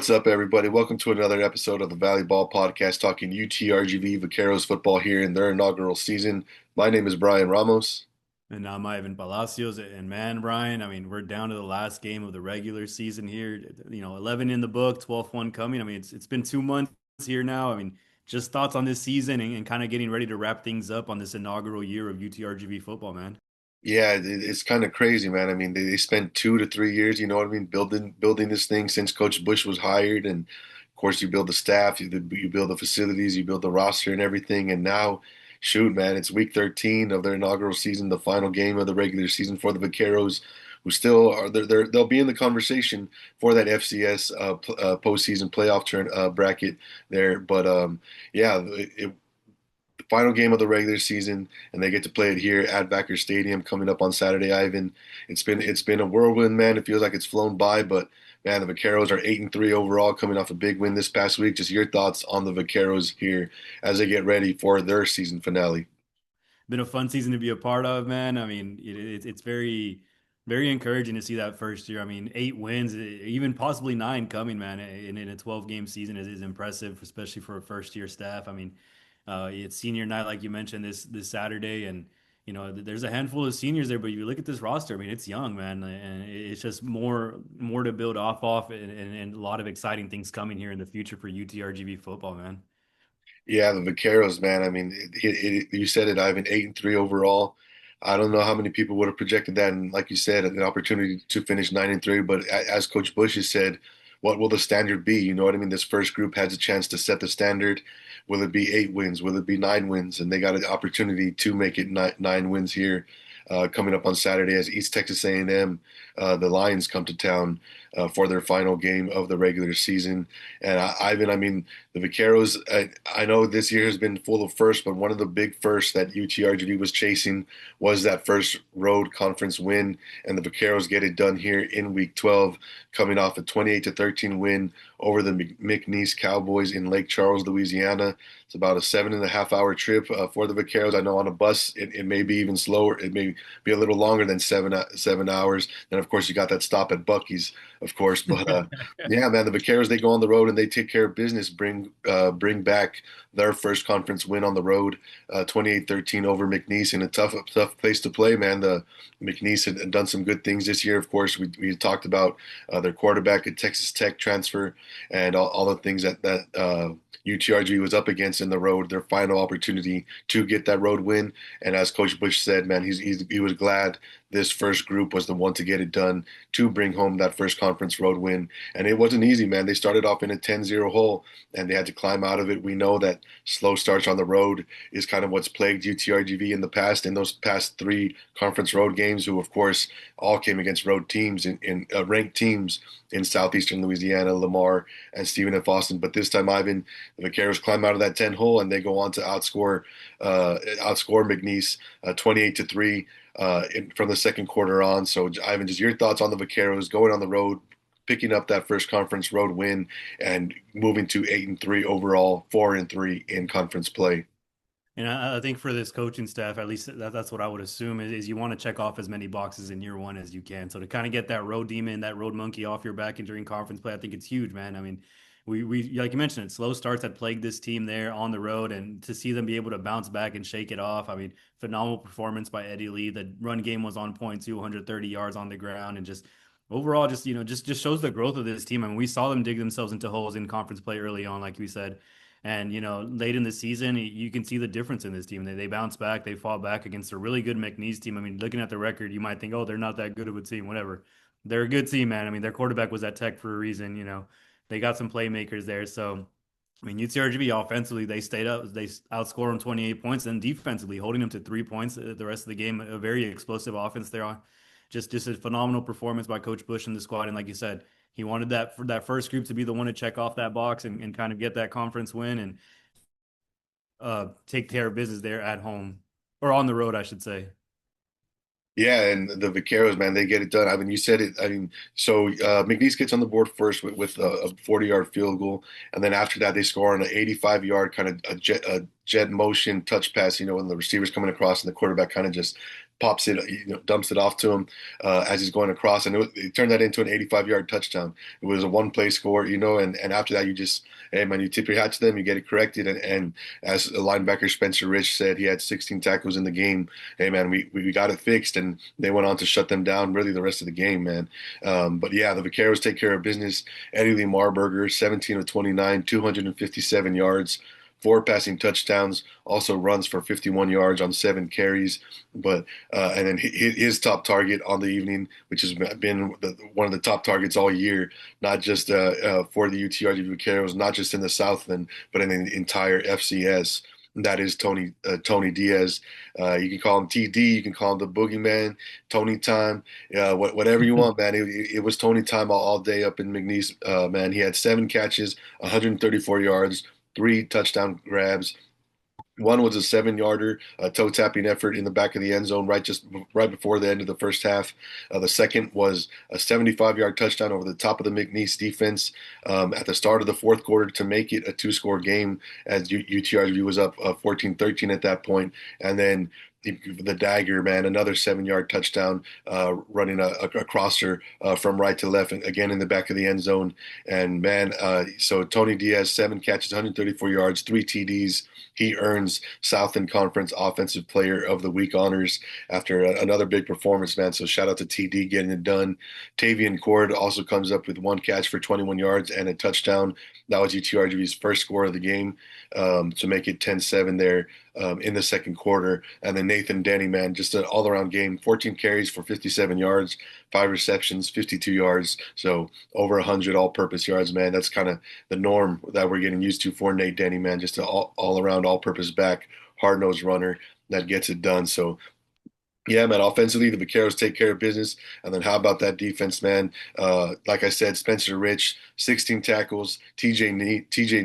What's up, everybody? Welcome to another episode of the Valley Ball Podcast, talking UTRGV Vaqueros football here in their inaugural season. My name is Bryan Ramos. And I'm Ivan Palacios. And man, Brian, I mean, we're down to the last game of the regular season here. 11 in the book, 12th one coming. I mean, it's been 2 months here now. I mean, just thoughts on this season and kind of getting ready to wrap things up on this inaugural year of UTRGV football, man. Yeah, it's kind of crazy, man. I mean, they spent 2 to 3 years, you know what I mean, building this thing since Coach Bush was hired, and of course, you build the staff, you build the facilities, you build the roster and everything, and now, shoot, man, it's week 13 of their inaugural season, the final game of the regular season for the Vaqueros, who still are they'll be in the conversation for that FCS postseason playoff turn bracket there, but yeah, the final game of the regular season, and they get to play it here at Vackar Stadium coming up on Saturday. Ivan, it's been a whirlwind, man. It feels like it's flown by, but man, the Vaqueros are 8-3 overall, coming off a big win this past week. Just your thoughts on the Vaqueros here as they get ready for their season finale. Been a fun season to be a part of, man. I mean, it's very encouraging to see that first year. I mean, 8 wins, even possibly nine coming, man, in a 12 game season is impressive, especially for a first year staff. I mean, it's senior night, like you mentioned this Saturday, and there's a handful of seniors there. But you look at this roster, I mean, it's young, man, and it's just more to build off, and a lot of exciting things coming here in the future for UTRGV football, man. Yeah, the Vaqueros, man. I mean, you said it, Ivan, 8-3 overall. I don't know how many people would have projected that, and like you said, an opportunity to finish 9-3. But as Coach Bush has said, what will the standard be? You know what I mean? This first group has a chance to set the standard. Will it be 8 wins? Will it be 9 wins? And they got an opportunity to make it nine wins here, coming up on Saturday as East Texas A&M, the Lions come to town for their final game of the regular season. And Ivan, I mean, the Vaqueros, I know this year has been full of firsts, but one of the big firsts that UTRGV was chasing was that first road conference win, and the Vaqueros get it done here in Week 12, coming off a 28-13 win over the McNeese Cowboys in Lake Charles, Louisiana. It's about a 7.5 hour trip for the Vaqueros. I know on a bus it may be even slower. It may be a little longer than 7 hours. Then of course you got that stop at Bucky's, of course. But yeah, man, the Vaqueros, they go on the road and they take care of business. Bring back their first conference win on the road, 28-13 over McNeese in a tough place to play, man. The McNeese had done some good things this year. Of course, we talked about their quarterback at Texas Tech transfer and all the things that UTRG was up against in the road, their final opportunity to get that road win. And as Coach Bush said, man, he was glad this first group was the one to get it done to bring home that first conference road win. And it wasn't easy, man. They started off in a 10-0 hole and they had to climb out of it. We know that slow starts on the road is kind of what's plagued UTRGV in the past, in those past three conference road games, who, of course, all came against road teams in ranked teams in southeastern Louisiana, Lamar and Stephen F. Austin. But this time, Ivan, the Vaqueros climb out of that 10 hole and they go on to outscore McNeese 28-3 from the second quarter on. So, Ivan, just your thoughts on the Vaqueros going on the road, picking up that first conference road win, and moving to 8-3 overall, 4-3 in conference play. And I think for this coaching staff, at least that's what I would assume is you want to check off as many boxes in year one as you can. So to kind of get that road demon, that road monkey off your back and during conference play, I think it's huge, man. I mean, we like you mentioned, it slow starts that plagued this team there on the road, and to see them be able to bounce back and shake it off. I mean, phenomenal performance by Eddie Lee. The run game was on point, 230 yards on the ground, and just overall, just shows the growth of this team. I mean, we saw them dig themselves into holes in conference play early on, like we said. And late in the season, you can see the difference in this team. They bounce back, they fall back against a really good McNeese team. I mean, looking at the record, you might think, oh, they're not that good of a team, whatever. They're a good team, man. I mean, their quarterback was at Tech for a reason. They got some playmakers there. So, I mean, UTRGV offensively, they stayed up. They outscored them 28 points, and defensively, holding them to 3 points the rest of the game. A very explosive offense there on. Just a phenomenal performance by Coach Bush and the squad. And like you said, he wanted that for that first group to be the one to check off that box and kind of get that conference win and take care of business there at home or on the road, I should say. Yeah, and the Vaqueros, man, they get it done. I mean, you said it. I mean, so McNeese gets on the board first with a 40-yard field goal, and then after that, they score on an 85-yard kind of a jet motion touch pass, when the receiver's coming across and the quarterback kind of just pops it, dumps it off to him as he's going across. And it turned that into an 85-yard touchdown. It was a one-play score, and after that, hey, man, you tip your hat to them, you get it corrected. And as a linebacker, Spencer Rich said, he had 16 tackles in the game. Hey, man, we got it fixed, and they went on to shut them down really the rest of the game, man. But yeah, the Vaqueros take care of business. Eddie Lee Marburger, 17 of 29, 257 yards, four passing touchdowns, also runs for 51 yards on seven carries. But and then his top target on the evening, which has been one of the top targets all year, not just for the UTRGV Vaqueros, not just in the Southland, but in the entire FCS. That is Tony Diaz. You can call him TD. You can call him the Boogeyman, Tony Time, whatever you want, man. It was Tony Time all day up in McNeese, man. He had seven catches, 134 yards, three touchdown grabs. One was a 7-yarder, a toe tapping effort in the back of the end zone, right before the end of the first half. The second was a 75-yard touchdown over the top of the McNeese defense at the start of the fourth quarter to make it a two-score game, as UTRGV was up 14-13 at that point. And then the dagger, man, another 7-yard touchdown, running a crosser from right to left, and again in the back of the end zone. And man, so Tony Diaz, 7 catches, 134 yards, three TDs. He earns Southland Conference Offensive Player of the Week honors after another big performance, man. So shout out to TD getting it done. Tavian Cord also comes up with one catch for 21 yards and a touchdown. That was UTRGV's first score of the game, to make it 10-7 there in the second quarter. And then Nathan Denny, man, just an all-around game, 14 carries for 57 yards, 5 receptions, 52 yards. So over 100 all-purpose yards, man. That's kind of the norm that we're getting used to for Nate Denny, man. Just an all-around, all-purpose back, hard-nosed runner that gets it done. So yeah, man. Offensively, the Vaqueros take care of business. And then how about that defense, man? Like I said, Spencer Rich, 16 tackles, TJ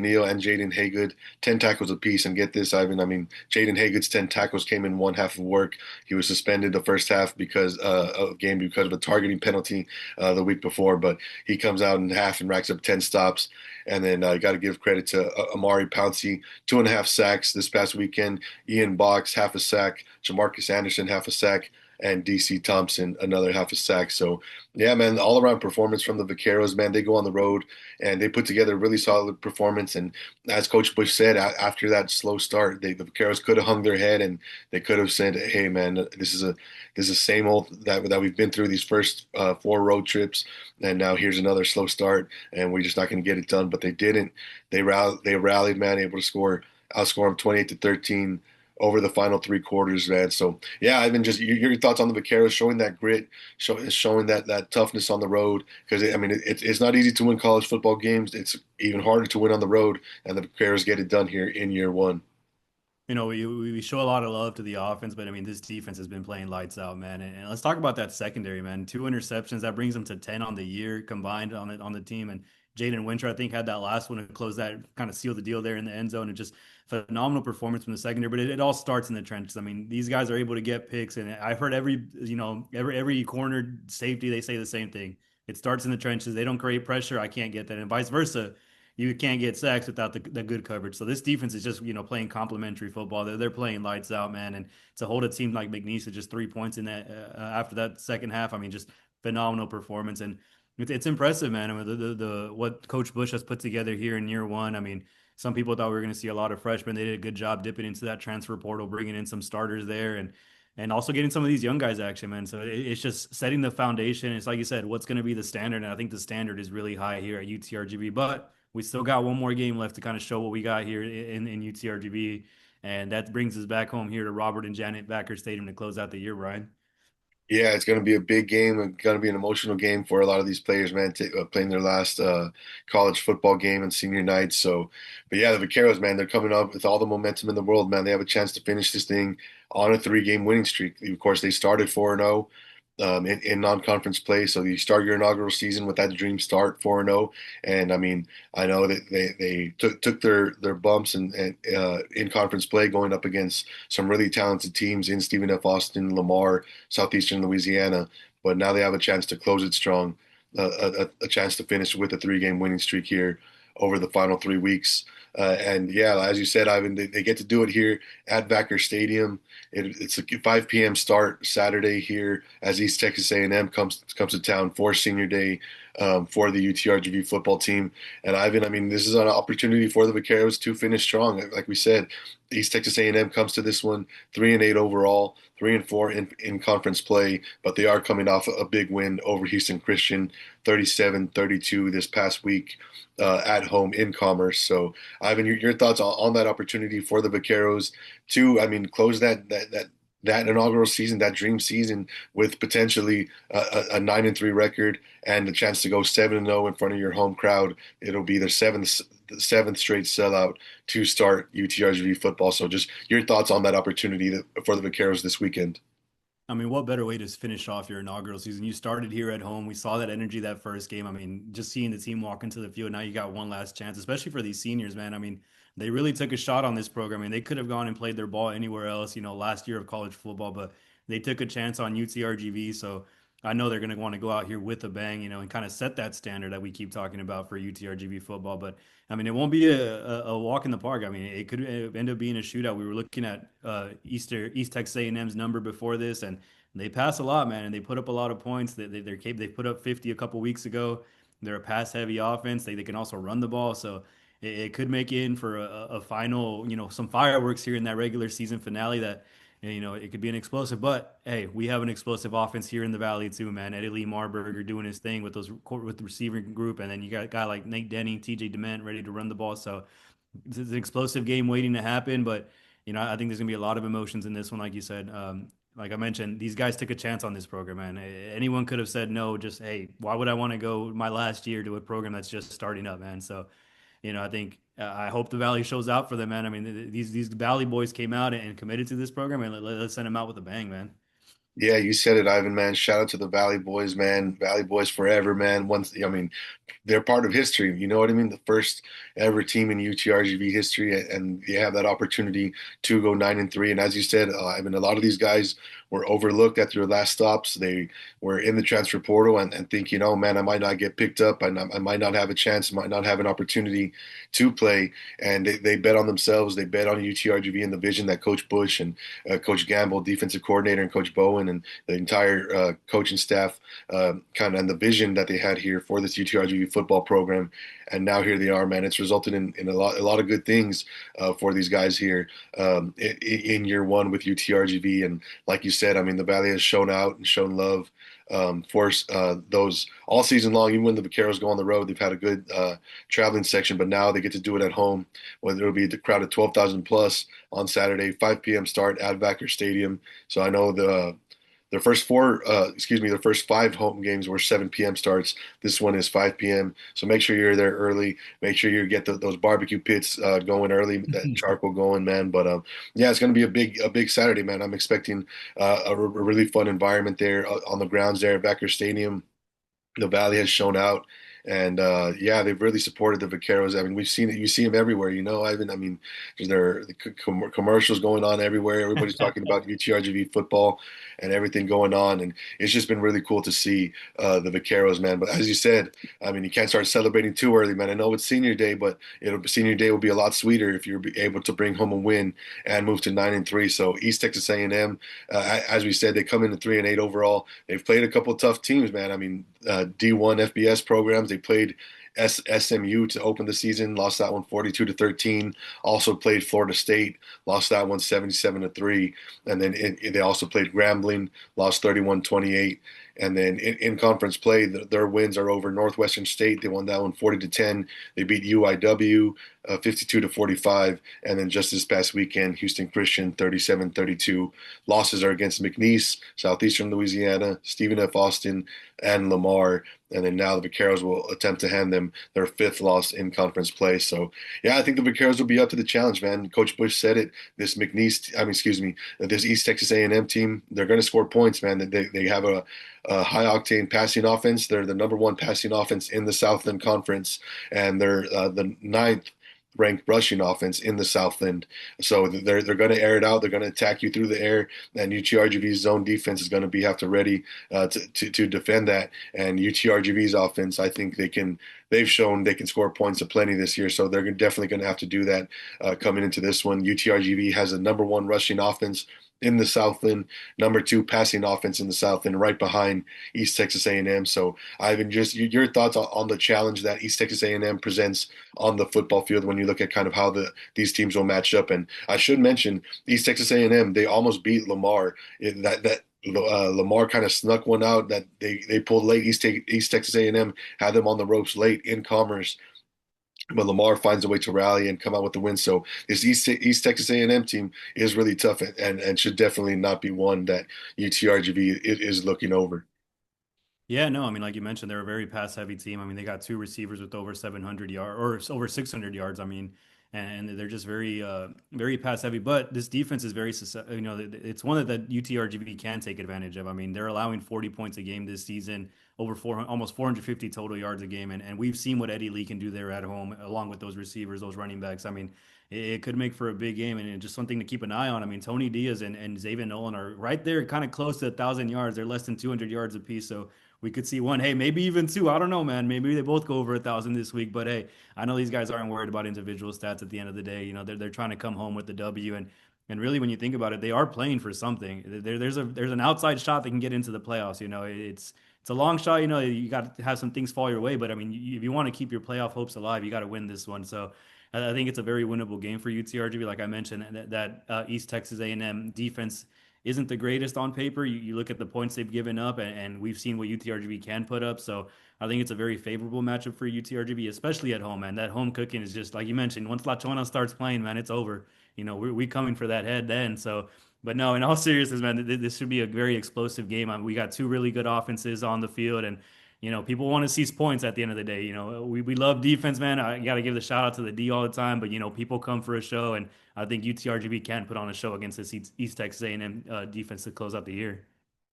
Neal and Jaden Haygood, 10 tackles apiece. And get this, Ivan, I mean, Jaden Haygood's 10 tackles came in one half of work. He was suspended the first half because of a targeting penalty the week before. But he comes out in half and racks up 10 stops. And then I got to give credit to Amari Pouncey, 2.5 sacks this past weekend. Ian Box, half a sack. Jamarcus Anderson, half a sack. And DC Thompson, another half a sack. So, yeah, man, all around performance from the Vaqueros, man. They go on the road and they put together a really solid performance. And as Coach Bush said, after that slow start, the Vaqueros could have hung their head and they could have said, "Hey, man, this is the same old that we've been through these first 4 road trips, and now here's another slow start, and we're just not going to get it done." But they didn't. They rallied, man, able to outscore them 28-13 over the final 3 quarters, man. So yeah, Ivan, just your thoughts on the Vaqueros showing that grit, showing that toughness on the road, because I mean it's not easy to win college football games. It's even harder to win on the road, and the Vaqueros get it done here in year one. We show a lot of love to the offense, but I mean, this defense has been playing lights out, man. And let's talk about that secondary, man. 2 interceptions, that brings them to 10 on the year combined on the team. And Jaden Winter, I think, had that last one to close that, kind of seal the deal there in the end zone. And just phenomenal performance from the secondary. But it all starts in the trenches. I mean, these guys are able to get picks, and I've heard every corner safety, they say the same thing. It starts in the trenches. They don't create pressure. I can't get that, and vice versa. You can't get sacks without the good coverage. So this defense is just, playing complementary football. They're playing lights out, man. And to hold a team like McNeese at just 3 points in that after that second half, I mean, just phenomenal performance. And it's impressive, man. I mean, the what Coach Bush has put together here in year one. I mean, some people thought we were going to see a lot of freshmen. They did a good job dipping into that transfer portal, bringing in some starters there, and also getting some of these young guys action, man. So it's just setting the foundation. It's like you said, what's going to be the standard, and I think the standard is really high here at UTRGV. But we still got one more game left to kind of show what we got here in UTRGV, and that brings us back home here to Robert and Janet Vackar Stadium to close out the year, Brian. Yeah, it's going to be a big game. It's going to be an emotional game for a lot of these players, man, playing their last college football game and senior night. So, but yeah, the Vaqueros, man, they're coming up with all the momentum in the world, man. They have a chance to finish this thing on a 3-game winning streak. Of course, they started 4-0 in non-conference play. So you start your inaugural season with that dream start 4-0. And I mean, I know that they took their bumps and in conference play going up against some really talented teams in Stephen F. Austin, Lamar, Southeastern Louisiana. But now they have a chance to close it strong, a chance to finish with a 3-game winning streak here over the final 3 weeks. And yeah, as you said, Ivan, they get to do it here at Vackar Stadium. It's a 5 p.m. start Saturday here as East Texas A&M comes to town for Senior Day for the UTRGV football team. And Ivan, I mean, this is an opportunity for the Vaqueros to finish strong. Like we said, East Texas A&M comes to this one 3-8 overall, 3-4 in conference play, but they are coming off a big win over Houston Christian, 37-32 this past week at home in Commerce. So, Ivan, your thoughts on that opportunity for the Vaqueros to, I mean, close that inaugural season, that dream season, with potentially a 9-3 record and the chance to go 7-0 in front of your home crowd. It'll be their seventh straight sellout to start UTRGV football. So, just your thoughts on that opportunity for the Vaqueros this weekend. I mean, what better way to finish off your inaugural season? You started here at home. We saw that energy that first game. I mean, just seeing the team walk into the field, now you got one last chance, especially for these seniors, man. I mean, they really took a shot on this program. I mean, they could have gone and played their ball anywhere else, last year of college football, but they took a chance on UTRGV. So I know they're going to want to go out here with a bang, and kind of set that standard that we keep talking about for UTRGV football. But I mean, it won't be a walk in the park. I mean, it could end up being a shootout. We were looking at East Texas A&M's number before this, and they pass a lot, man, and they put up a lot of points. They put up 50 a couple weeks ago. They're a pass heavy offense. They can also run the ball, so it could make it in for a final, some fireworks here in that regular season finale. That it could be an explosive. But hey, we have an explosive offense here in the Valley too, man. Eddie Lee Marburger doing his thing with with the receiving group, and then you got a guy like Nate Denny, TJ Dement ready to run the ball. So it's an explosive game waiting to happen. But I think there's gonna be a lot of emotions in this one, like you said. Like I mentioned, these guys took a chance on this program, man. Anyone could have said no. Just hey, why would I want to go my last year to a program that's just starting up, man? So, I think I hope the Valley shows out for them, man. I mean, these Valley boys came out and committed to this program, and let's send them out with a bang, man. Yeah, you said it, Ivan, man. Shout out to the Valley Boys, man. Valley Boys forever, man. I mean, they're part of history. You know what I mean? The first ever team in UTRGV history, and you have that opportunity to go 9-3. And as you said, I mean, a lot of these guys were overlooked at their last stops. They were in the transfer portal and thinking, oh man, I might not get picked up. I might not have a chance, might not have an opportunity to play. And they bet on themselves. They bet on UTRGV and the vision that Coach Bush and Coach Gamble, defensive coordinator, and Coach Bowen and the entire coaching staff kind of, and the vision that they had here for this UTRGV football program. And now here they are, man. It's resulted in a lot of good things for these guys here in year one with UTRGV. And like you said, I mean, the Valley has shown out and shown love for those all season long. Even when the Vaqueros go on the road, they've had a good traveling section, but now they get to do it at home. Whether it'll be the crowd of 12,000 plus on Saturday, 5 p.m. start at Vackar Stadium. So I know their first five home games were 7 p.m. starts. This one is 5 p.m. So make sure you're there early. Make sure you get those barbecue pits going early, that charcoal going, man. But yeah, it's going to be a big Saturday, man. I'm expecting a really fun environment there on the grounds there at Vackar Stadium. The Valley has shown out. And yeah, they've really supported the Vaqueros. I mean, we've seen it. You see them everywhere, Ivan. I mean, there are commercials going on everywhere. Everybody's talking about UTRGV football and everything going on, and it's just been really cool to see the Vaqueros, man. But as you said, I mean, you can't start celebrating too early, man. I know it's Senior Day, but Senior Day will be a lot sweeter if you're able to bring home a win and move to 9-3. So East Texas A&M, as we said, they come in at 3-8 overall. They've played a couple of tough teams, man. I mean, D1 FBS programs. They played SMU to open the season, lost that one 42-13. Also played Florida State, lost that one 77-3. And then they also played Grambling, lost 31-28. And then in conference play, their wins are over Northwestern State. They won that one 40-10. They beat UIW 52-45. And then just this past weekend, Houston Christian 37-32. Losses are against McNeese, Southeastern Louisiana, Stephen F. Austin, and Lamar. And then now the Vaqueros will attempt to hand them their fifth loss in conference play. So, yeah, I think the Vaqueros will be up to the challenge, man. Coach Bush said it. This East Texas A&M team, they're going to score points, man. They have a high octane passing offense. They're the number one passing offense in the Southland Conference, and they're the ninth ranked rushing offense in the Southland. So they're going to air it out. They're going to attack you through the air, and UTRGV's zone defense is going to be have to ready to defend that. And UTRGV's offense, I think they've shown they can score points aplenty this year. So they're definitely going to have to do that coming into this one. UTRGV has a number one rushing offense in the Southland, number two passing offense in the Southland, right behind East Texas A&M. So, Ivan, just your thoughts on the challenge that East Texas A&M presents on the football field when you look at kind of how these teams will match up. And I should mention East Texas A&M, they almost beat Lamar. Lamar kind of snuck one out that they pulled late. East Texas A&M had them on the ropes late in Commerce, but Lamar finds a way to rally and come out with the win. So this East Texas A&M team is really tough and should definitely not be one that UTRGV is looking over. Yeah, no, I mean, like you mentioned, they're a very pass heavy team. I mean, they got two receivers with over 700 yards or over 600 yards. I mean, and they're just very pass heavy. But this defense is it's one that UTRGV can take advantage of. I mean, they're allowing 40 points a game this season, almost 450 total yards a game. And we've seen what Eddie Lee can do there at home, along with those receivers, those running backs. I mean, it could make for a big game and just something to keep an eye on. I mean, Tony Diaz and Xavier Nolan are right there, kind of close to 1,000 yards. They're less than 200 yards apiece. So we could see one. Hey, maybe even two. I don't know, man. Maybe they both go over 1,000 this week. But hey, I know these guys aren't worried about individual stats at the end of the day. You know, they're trying to come home with the W. And really, when you think about it, they are playing for something. There's an outside shot that can get into the playoffs. You know, it's a long shot. You know, you got to have some things fall your way. But I mean, if you want to keep your playoff hopes alive, you got to win this one. So I think it's a very winnable game for UTRGV. Like I mentioned, that East Texas A&M defense isn't the greatest on paper. You look at the points they've given up, and we've seen what UTRGV can put up. So I think it's a very favorable matchup for UTRGV, especially at home, man. That home cooking is just like you mentioned. Once La Chona starts playing, man, it's over. You know, we coming for that head then. So, but no, in all seriousness, man, this should be a very explosive game. I mean, we got two really good offenses on the field, and people want to see points at the end of the day. We love defense, man. I got to give the shout out to the D all the time, but people come for a show, and I think UTRGV can put on a show against this East Texas A&M defense to close out the year.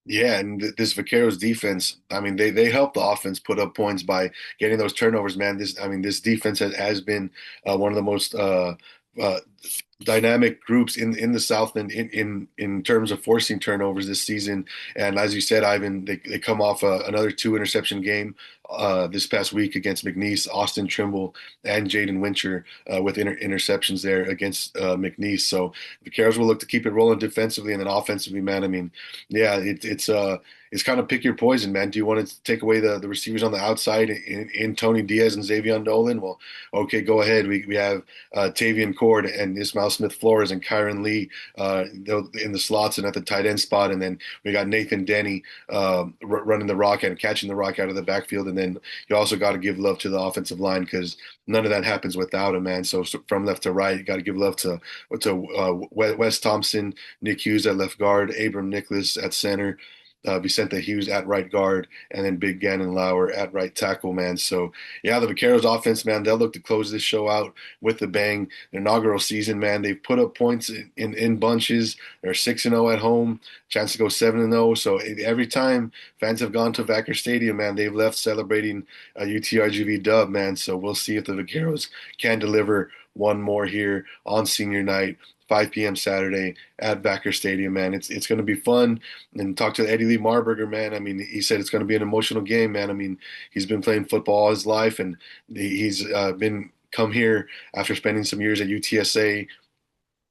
Yeah, and this Vaqueros defense, I mean, they help the offense put up points by getting those turnovers, man. This defense has been one of the most uh, dynamic groups in the South and in terms of forcing turnovers this season. And as you said, Ivan, they come off another two interception game this past week against McNeese, Austin Trimble and Jaden Wincher with interceptions there against McNeese. So the Vaqueros will look to keep it rolling defensively and then offensively, man. I mean, yeah, it's kind of pick your poison, man. Do you want to take away the receivers on the outside in Tony Diaz and Xavier Nolan? Well, okay, go ahead. We have Tavian Cord and Ismail Smith Flores and Kyron Lee in the slots and at the tight end spot. And then we got Nathan Denny running the rock and catching the rock out of the backfield. And then you also got to give love to the offensive line because none of that happens without him, man. So from left to right, you got to give love to Wes Thompson, Nick Hughes at left guard, Abram Nicholas at center, Vicente Hughes at right guard, and then Big Gannon Lauer at right tackle, man. So, yeah, the Vaqueros offense, man, they'll look to close this show out with a bang. The inaugural season, man, they've put up points in bunches. They're 6-0 at home, chance to go 7-0. So every time fans have gone to Vackar Stadium, man, they've left celebrating a UTRGV dub, man. So we'll see if the Vaqueros can deliver one more here on senior night. 5 p.m. Saturday at Vackar Stadium, man. It's going to be fun. And talk to Eddie Lee Marburger, man. I mean, he said it's going to be an emotional game, man. I mean, he's been playing football all his life, and he's been come here after spending some years at UTSA.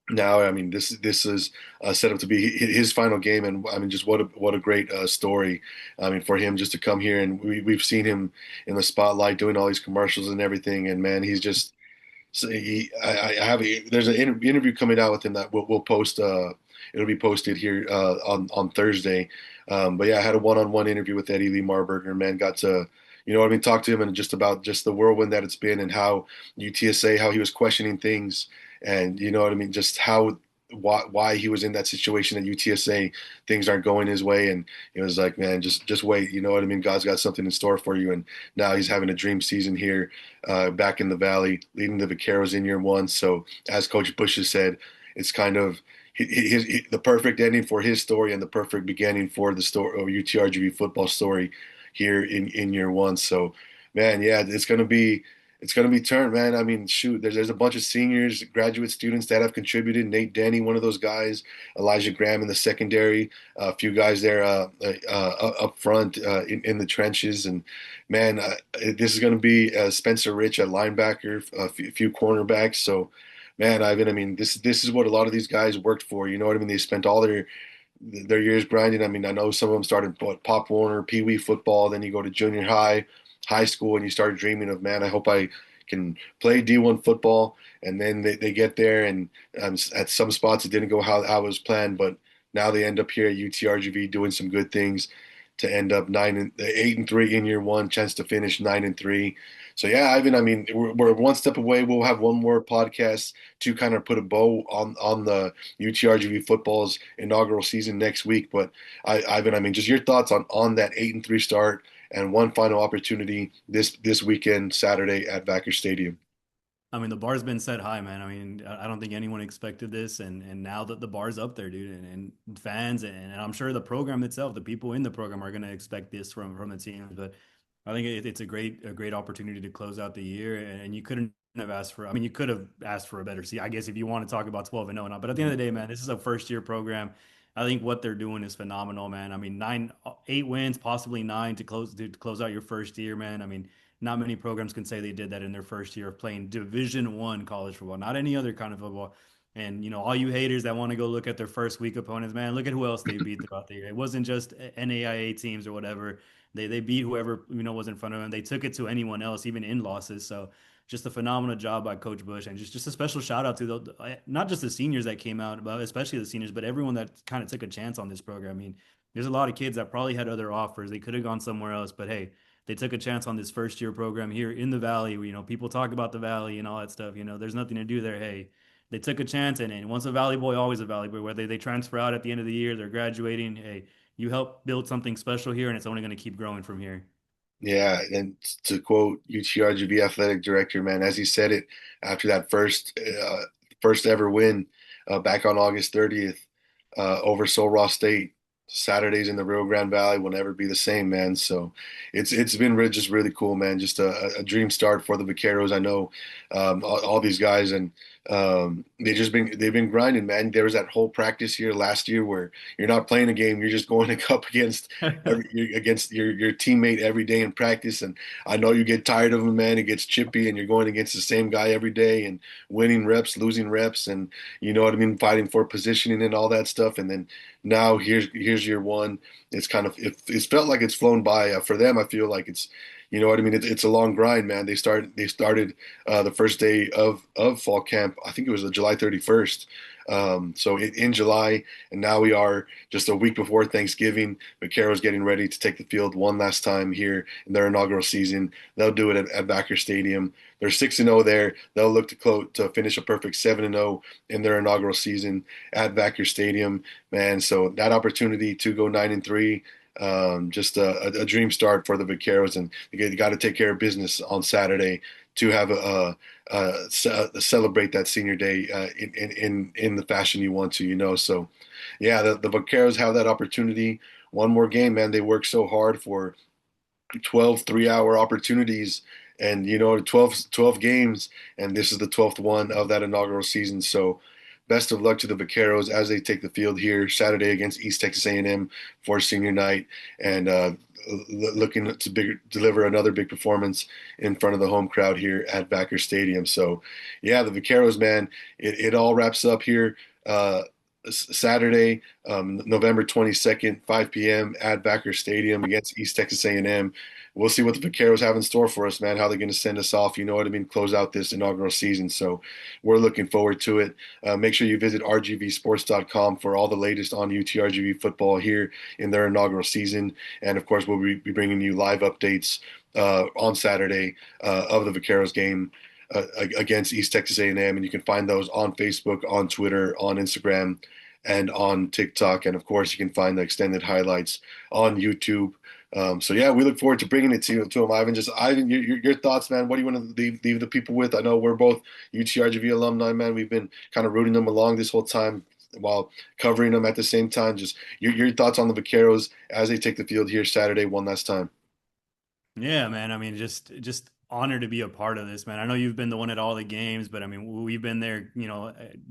Now, I mean, this is set up to be his final game, and I mean, just what a great story. I mean, for him just to come here, and we've seen him in the spotlight doing all these commercials and everything, and man, he's just so I have there's an interview coming out with him that we'll post. It'll be posted here on Thursday. But yeah, I had a one-on-one interview with Eddie Lee Marburger. Man, got to what I mean, talk to him and just about just the whirlwind that it's been and how UTSA, how he was questioning things, and you know what I mean, just how why he was in that situation at UTSA, things aren't going his way, and it was like, man, just wait, you know what I mean? God's got something in store for you, and now he's having a dream season here, back in the Valley, leading the Vaqueros in year one. So as Coach Bush has said, it's kind of the perfect ending for his story and the perfect beginning for the story of UTRGV football story here in year one. So, man, yeah, it's going to be turned, man. I mean, shoot, there's a bunch of seniors, graduate students that have contributed. Nate Denny, one of those guys. Elijah Graham in the secondary. A few guys there up front in the trenches. And man, this is going to be Spencer Rich at linebacker, a few cornerbacks. So, man, Ivan, I mean, this is what a lot of these guys worked for. You know what I mean? They spent all their years grinding. I mean, I know some of them started Pop Warner, Pee Wee football, then you go to junior high, high school, and you start dreaming of, man, I hope I can play D1 football. And then they get there, and at some spots it didn't go how it was planned, but now they end up here at UTRGV doing some good things to end up 8-3 in year one, chance to finish 9-3. So yeah, Ivan, I mean, we're one step away. We'll have one more podcast to kind of put a bow on the UTRGV football's inaugural season next week. But Ivan, I mean, just your thoughts on that 8-3 start and one final opportunity this weekend, Saturday at Vackar Stadium. I mean, the bar's been set high, man. I mean, I don't think anyone expected this, and now that the bar's up there, dude, and fans, and I'm sure the program itself, the people in the program are going to expect this from the teams. But I think it's a great opportunity to close out the year, and you couldn't have asked for. I mean, you could have asked for a better seat, I guess, if you want to talk about 12-0 and not. But at the end of the day, man, this is a first year program. I think what they're doing is phenomenal, man. I mean, 8 wins, possibly nine to close out your first year, man. I mean, not many programs can say they did that in their first year of playing Division I college football, not any other kind of football. And all you haters that want to go look at their first week opponents, man, look at who else they beat throughout the year. It wasn't just NAIA teams or whatever. They beat whoever was in front of them. They took it to anyone else, even in losses. So just a phenomenal job by Coach Bush, and just a special shout out to not just the seniors that came out, but especially the seniors, but everyone that kind of took a chance on this program. I mean, there's a lot of kids that probably had other offers. They could have gone somewhere else, but hey, they took a chance on this first year program here in the Valley. People talk about the Valley and all that stuff. There's nothing to do there. Hey, they took a chance, and once a Valley boy, always a Valley boy. Whether they transfer out at the end of the year, they're graduating. Hey, you help build something special here, and it's only going to keep growing from here. Yeah, and to quote UTRGV athletic director, man, as he said it after that first ever win back on August 30th over Sul Ross State, Saturdays in the Rio Grande Valley will never be the same, man. So it's been just really cool, man. Just a dream start for the Vaqueros. I know all these guys, and they've been grinding, man. There was that whole practice here last year where you're not playing a game, you're just going up against your teammate every day in practice. And I know you get tired of him, man. It gets chippy, and you're going against the same guy every day and winning reps, losing reps, and you know what I mean, fighting for positioning and all that stuff. And then now here's year one. It's kind of it's felt like it's flown by for them. I feel like it's you know what I mean. It's a long grind, man. They started the first day of fall camp. I think it was July 31st. So in July, and now we are just a week before Thanksgiving. Vaqueros getting ready to take the field one last time here in their inaugural season. They'll do it at Vackar Stadium. They're 6-0 there. They'll look to finish a perfect 7-0 in their inaugural season at Vackar Stadium. Man, so that opportunity to go 9-3. Just a dream start for the Vaqueros, and you got to take care of business on Saturday to have celebrate that senior day in the fashion you want to, So, yeah, the Vaqueros have that opportunity. One more game, man. They work so hard for 12 3-hour opportunities and 12 games, and this is the 12th one of that inaugural season. So best of luck to the Vaqueros as they take the field here Saturday against East Texas A&M for senior night, and looking to deliver another big performance in front of the home crowd here at Vackar Stadium. So yeah, the Vaqueros, man, it all wraps up here Saturday, November 22nd, 5 p.m. at Vackar Stadium against East Texas A&M. We'll see what the Vaqueros have in store for us, man, how they're going to send us off, you know what I mean, close out this inaugural season. So we're looking forward to it. Make sure you visit rgvsports.com for all the latest on UTRGV football here in their inaugural season. And of course, we'll be bringing you live updates on Saturday of the Vaqueros game against East Texas A&M, and you can find those on Facebook, on Twitter, on Instagram, and on TikTok. And of course, you can find the extended highlights on YouTube. So yeah, we look forward to bringing it to him, Ivan. Just Ivan, your thoughts, man. What do you want to leave the people with? I know we're both UTRGV alumni, man. We've been kind of rooting them along this whole time while covering them at the same time. Just your thoughts on the Vaqueros as they take the field here Saturday one last time. Yeah, man. I mean, just honored to be a part of this, man. I know you've been the one at all the games, but I mean, we've been there,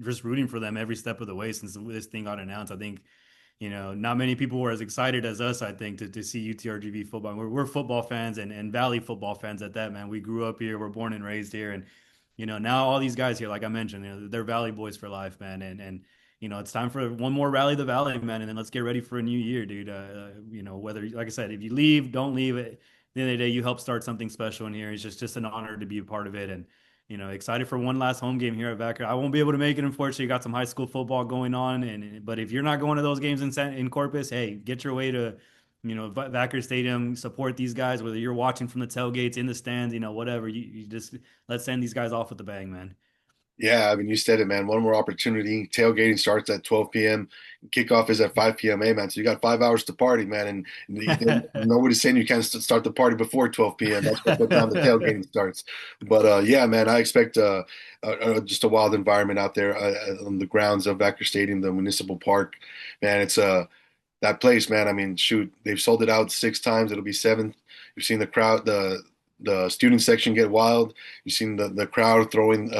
just rooting for them every step of the way since this thing got announced. I think, not many people were as excited as us, I think, to see UTRGV football. We're football fans and Valley football fans at that, man. We grew up here, we're born and raised here. And, now all these guys here, like I mentioned, they're Valley boys for life, man. And it's time for one more Rally the Valley, man. And then let's get ready for a new year, dude. Whether, like I said, if you leave, don't leave it. At the end of the day, you help start something special in here. It's just an honor to be a part of it. And, excited for one last home game here at Vackar. I won't be able to make it, unfortunately. You got some high school football going on, but if you're not going to those games in Corpus, hey, get your way to Vackar Stadium. Support these guys, whether you're watching from the tailgates, in the stands, whatever. You just let's send these guys off with a bang, man. Yeah, I mean, you said it, man. One more opportunity. Tailgating starts at 12 p.m. Kickoff is at 5 p.m. Hey, man. So you got 5 hours to party, man. And nobody's saying you can't start the party before 12 p.m. That's what time the tailgating starts. But yeah, man, I expect just a wild environment out there on the grounds of Vackar Stadium, the municipal park. Man, it's that place, man. I mean, shoot, they've sold it out 6 times. It'll be seventh. You've seen the crowd, the student section get wild. You've seen the crowd throwing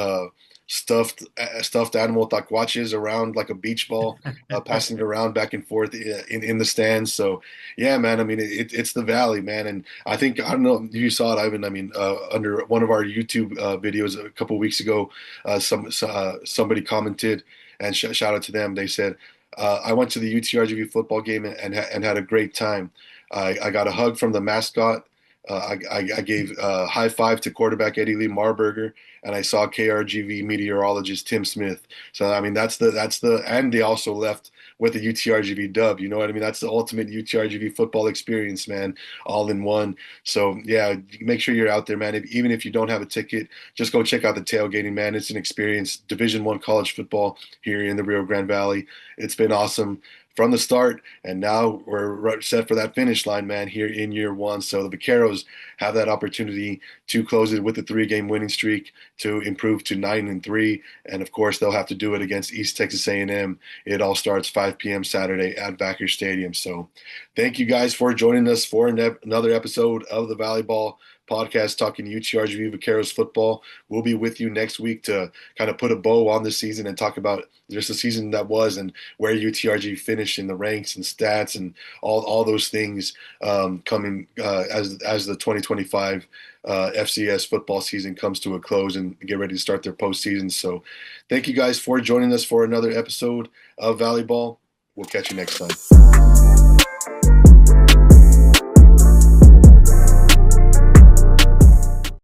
stuffed animal taquaches around like a beach ball, passing it around back and forth in the stands. So yeah, man. I mean, it's the Valley, man. And I don't know if you saw it, Ivan. I mean, under one of our YouTube videos a couple of weeks ago, somebody commented and shout out to them. They said, I went to the UTRGV football game and had a great time. I got a hug from the mascot. I gave a high five to quarterback Eddie Lee Marburger, and I saw KRGV meteorologist Tim Smith. So I mean, and they also left with a UTRGV dub. You know what I mean? That's the ultimate UTRGV football experience, man, all in one. So yeah, make sure you're out there, man. Even if you don't have a ticket, just go check out the tailgating, man. It's an experience. Division I college football here in the Rio Grande Valley. It's been awesome from the start, and now we're set for that finish line, man, here in year one. So the Vaqueros have that opportunity to close it with a 3-game winning streak to improve to 9-3, and of course they'll have to do it against East Texas A&M. It all starts 5 p.m. Saturday at Vackar Stadium. So thank you guys for joining us for another episode of the Volleyball podcast talking UTRGV Vaqueros football. We'll be with you next week to kind of put a bow on this season and talk about just the season that was and where UTRG finished in the ranks and stats and all those things coming as the 2025 FCS football season comes to a close and get ready to start their postseason. So thank you guys for joining us for another episode of Volleyball. We'll catch you next time.